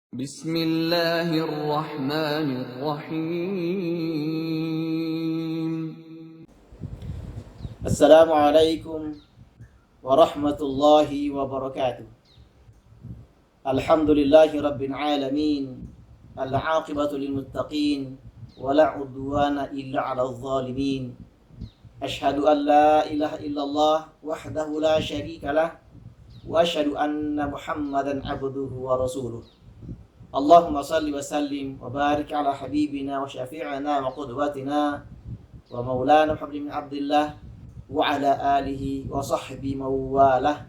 Bismillahirrahmanirrahim. Assalamualaikum warahmatullahi wabarakatuh. Alhamdulillahi rabbil alamin. Al-aqibatu lil muttaqin wa la udwana illa 'alal zalimin. Asyhadu an la ilaha illallah wahdahu la syarikalah wa asyhadu anna Muhammadan abduhu wa rasuluh. Allahumma salli wa sallim wa barik ala habibina wa syafi'ina wa qudwatina wa maulana Muhammad bin Abdullah wa ala alihi wa sahbihi mawalah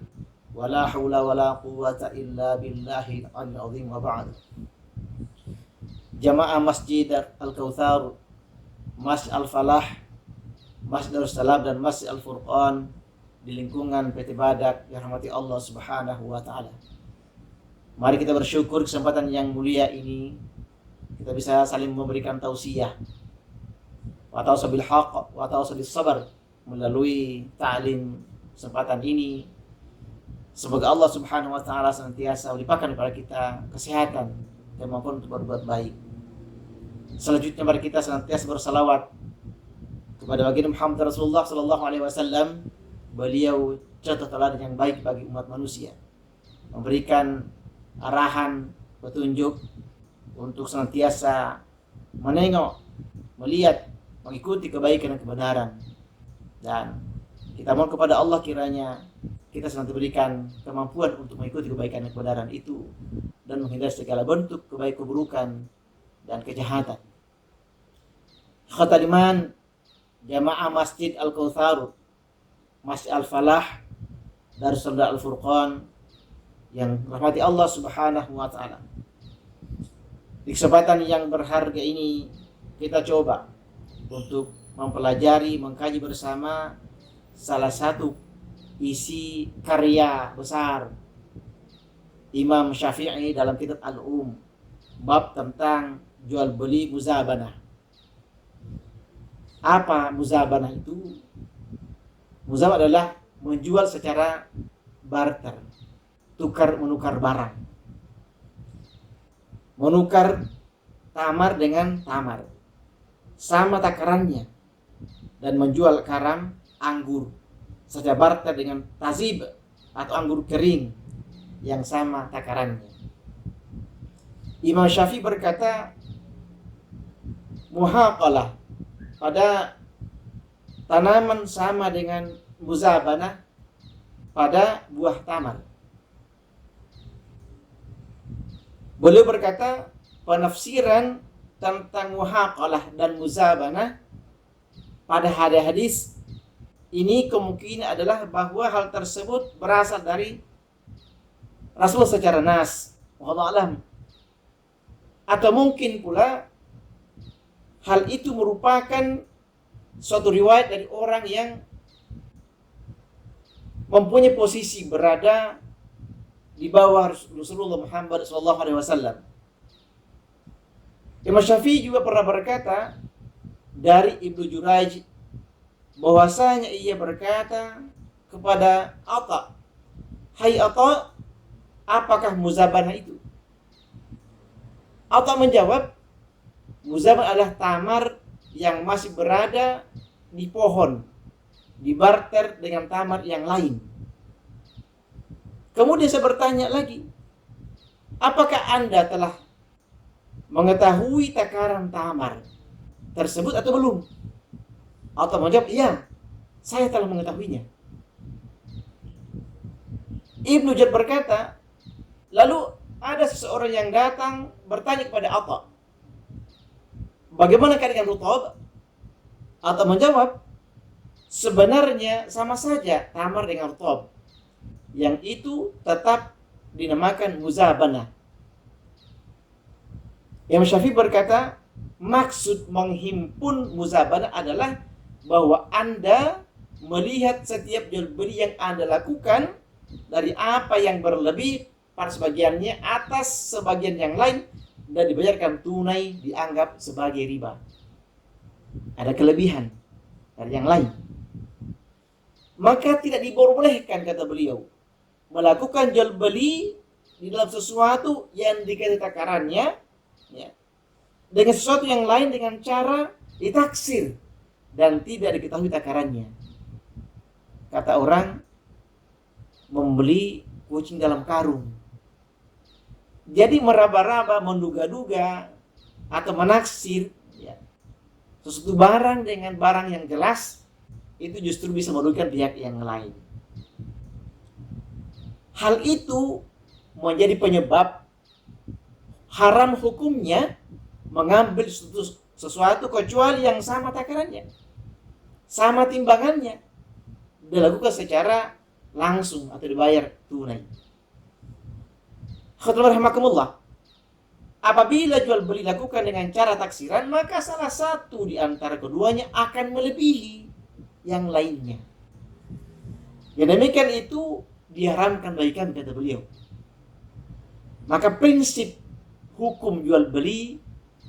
wa la hawla wa la quwwata illa billahi al-azim wa ba'd. Jamaah Masjid Al-Kautsar, Masjid Al-Falah, Masjid Darussalam dan Masjid Al-Furqan di lingkungan PT Badak yang rahmati Allah Subhanahu wa taala. Mari kita bersyukur kesempatan yang mulia ini kita bisa saling memberikan tausiah wa tawassaw bil haqq wa tawassaw bis sabr melalui ta'lim kesempatan ini. Semoga Allah Subhanahu wa taala senantiasa melimpahkan kepada kita kesehatan dan kemampuan untuk berbuat baik. Selanjutnya mari kita senantiasa bersalawat kepada baginda Muhammad Rasulullah sallallahu alaihi wasallam. Beliau contoh teladan yang baik bagi umat manusia, memberikan arahan, petunjuk untuk senantiasa menengok, melihat, mengikuti kebaikan dan kebenaran. Dan kita mohon kepada Allah kiranya kita senantiasa diberikan kemampuan untuk mengikuti kebaikan dan kebenaran itu dan menghindari segala bentuk keburukan dan kejahatan. Khataliman jamaah Masjid Al-Kautsar, Masjid Al-Falah, Darussalam Al-Furqan yang rahmati Allah Subhanahu wa taala. Di kesempatan yang berharga ini kita coba untuk mempelajari, mengkaji bersama salah satu isi karya besar Imam Syafi'i dalam kitab Al-Um, bab tentang jual beli muzabanah. Apa muzabanah itu? Muzabanah adalah menjual secara barter, tukar menukar barang, menukar tamar dengan tamar, sama takarannya, dan menjual karam anggur secara barter dengan tazib atau anggur kering yang sama takarannya. Imam Syafi'i berkata, muhaqalah pada tanaman sama dengan muzabanah pada buah tamar. Beliau berkata, penafsiran tentang muhaqalah dan muzabanah pada hadis ini kemungkinan adalah bahwa hal tersebut berasal dari Rasul secara nas, wallahu a'lam. Atau mungkin pula hal itu merupakan suatu riwayat dari orang yang mempunyai posisi berada di bawah Rasulullah Muhammad SAW. Imam Syafi'i juga pernah berkata dari Ibnu Jurayj bahwasanya ia berkata kepada Atha, "Hai Atha, apakah muzabanah itu?" Atha menjawab, muzabanah adalah tamar yang masih berada di pohon, dibarter dengan tamar yang lain. Kemudian saya bertanya lagi, apakah Anda telah mengetahui takaran tamar tersebut atau belum? Atau menjawab, iya, saya telah mengetahuinya. Ibnu Jad berkata, lalu ada seseorang yang datang bertanya kepada Atha, bagaimana dengan rutab? Atha menjawab, sebenarnya sama saja tamar dengan rutab. Yang itu tetap dinamakan muzabanah. Imam Syafi'i berkata, maksud menghimpun muzabanah adalah bahwa Anda melihat setiap jual beli yang Anda lakukan dari apa yang berlebih pada sebagiannya atas sebagian yang lain dan dibayarkan tunai dianggap sebagai riba. Ada kelebihan dari yang lain. Maka tidak diperbolehkan, kata beliau, melakukan jual beli di dalam sesuatu yang dikasih takarannya, ya, dengan sesuatu yang lain dengan cara ditaksir dan tidak diketahui takarannya. Kata orang, membeli kucing dalam karung. Jadi meraba-raba, menduga-duga atau menaksir, ya, sesuatu barang dengan barang yang jelas, itu justru bisa merugikan pihak yang lain. Hal itu menjadi penyebab haram hukumnya mengambil sesuatu kecuali yang sama takarannya, sama timbangannya, dilakukan secara langsung atau dibayar tunai. Rahimakumullah. Apabila jual beli dilakukan dengan cara taksiran, maka salah satu di antara keduanya akan melebihi yang lainnya. Yang demikian itu diharamkan bagi kami, kata beliau. Maka prinsip hukum jual beli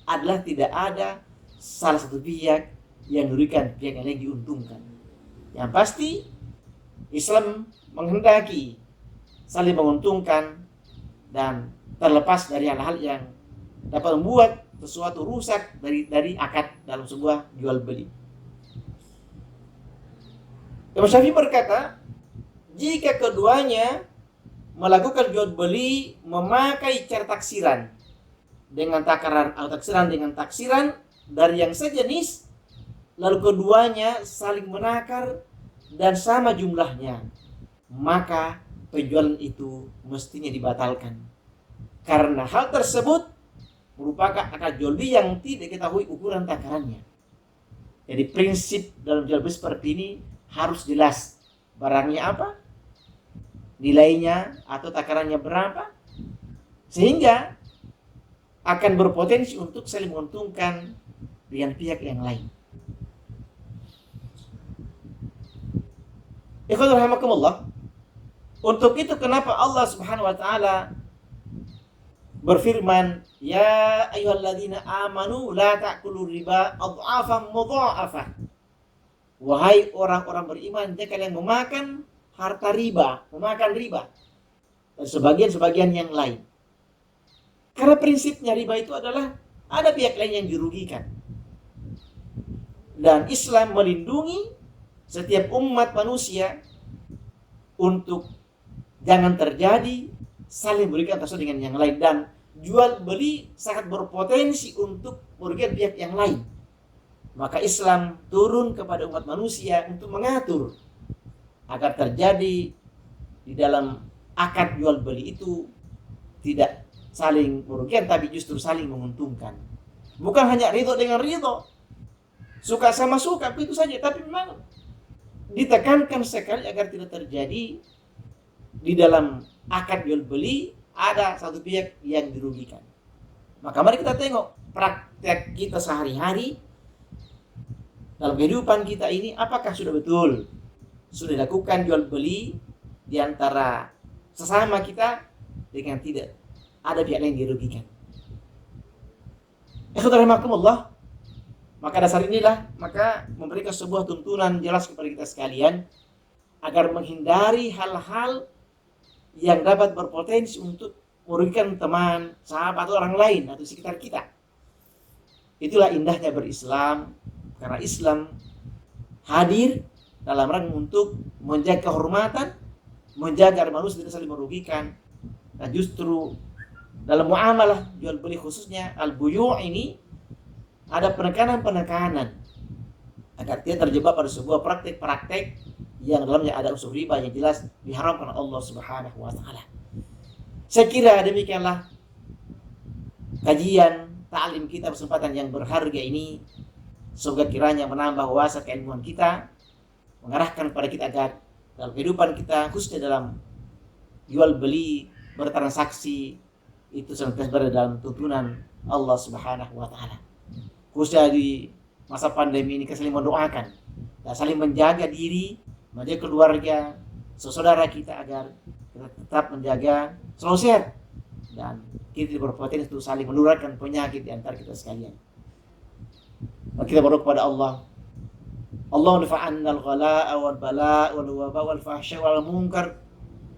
adalah tidak ada salah satu pihak yang merugikan, pihak yang lain diuntungkan. Yang pasti Islam menghendaki saling menguntungkan dan terlepas dari hal-hal yang dapat membuat sesuatu rusak dari akad dalam sebuah jual beli. Imam Syafi'i berkata, jika keduanya melakukan jual beli memakai cara taksiran dengan takaran atau taksiran dengan taksiran dari yang sejenis, lalu keduanya saling menakar dan sama jumlahnya, maka penjualan itu mestinya dibatalkan. Karena hal tersebut merupakan akad jual beli yang tidak diketahui ukuran takarannya. Jadi prinsip dalam jual beli seperti ini harus jelas. Barangnya apa, nilainya atau takarannya berapa, sehingga akan berpotensi untuk saling menguntungkan dengan pihak yang lain. Ikhwan rahimakumullah. Untuk itu kenapa Allah Subhanahu wa taala berfirman, ya ayyuhalladzina amanu la ta'kulu riba adhafan mudha'afah. Wahai orang-orang beriman, jika kalian memakan harta riba, memakan riba dan sebagian yang lain. Karena prinsipnya riba itu adalah ada pihak lain yang dirugikan. Dan Islam melindungi setiap umat manusia untuk jangan terjadi saling merugikan satu dengan yang lain, dan jual beli sangat berpotensi untuk merugikan pihak yang lain. Maka Islam turun kepada umat manusia untuk mengatur agar terjadi di dalam akad jual beli itu tidak saling merugikan, tapi justru saling menguntungkan. Bukan hanya ridho dengan ridho, suka sama suka, itu saja, tapi memang ditekankan sekali agar tidak terjadi di dalam akad jual beli ada satu pihak yang dirugikan. Maka mari kita tengok praktek kita sehari-hari dalam kehidupan kita ini, apakah sudah betul sudah dilakukan jual beli di antara sesama kita dengan tidak ada pihak lain dirugikan. Rahimakumullah. Maka dasar inilah maka memberikan sebuah tuntunan jelas kepada kita sekalian agar menghindari hal-hal yang dapat berpotensi untuk merugikan teman, sahabat atau orang lain atau sekitar kita. Itulah indahnya berislam, karena Islam hadir dalam rangka untuk menjaga kehormatan, menjaga manusia tidak saling merugikan. Dan justru dalam muamalah jual beli khususnya al-buyu' ini ada penekanan agar tidak terjebak pada sebuah praktek-praktek yang dalamnya ada unsur riba yang jelas diharamkan Allah Subhanahu wa taala. Saya kira demikianlah kajian ta'lim kita kesempatan yang berharga ini. Semoga kiranya menambah wawasan keilmuan kita, mengarahkan kepada kita agar dalam kehidupan kita, khususnya dalam jual beli, bertransaksi, itu senantiasa berada dalam tuntunan Allah Subhanahu wa taala. Khususnya di masa pandemi ini, kita saling mendoakan dan saling menjaga diri, menjaga keluarga, saudara kita agar kita tetap menjaga selalu sehat dan kita berpotensi untuk saling menularkan penyakit di antara kita sekalian. Maka kita berdoa kepada Allah. Allahumma dafa'anna al-ghalaa wal balaa wal wabaa wal fahsya wal munkar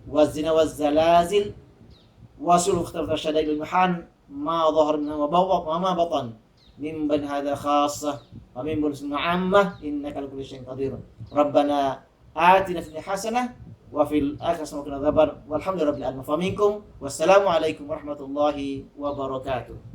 waz zina waz zalazil wasul ikhtilaf syadaidil mihan ma dhahar minha wa ma batan min ban hadza khassah wa min muslim 'ammah innaka ala kulli syai'in qadir. Rabbana atina fid dunya hasanah wa fil akhirati hasanah wa qina adzabannar. Walhamdulillahi rabbil alamin. Faminkum wassalamu alaikum warahmatullahi wabarakatuh.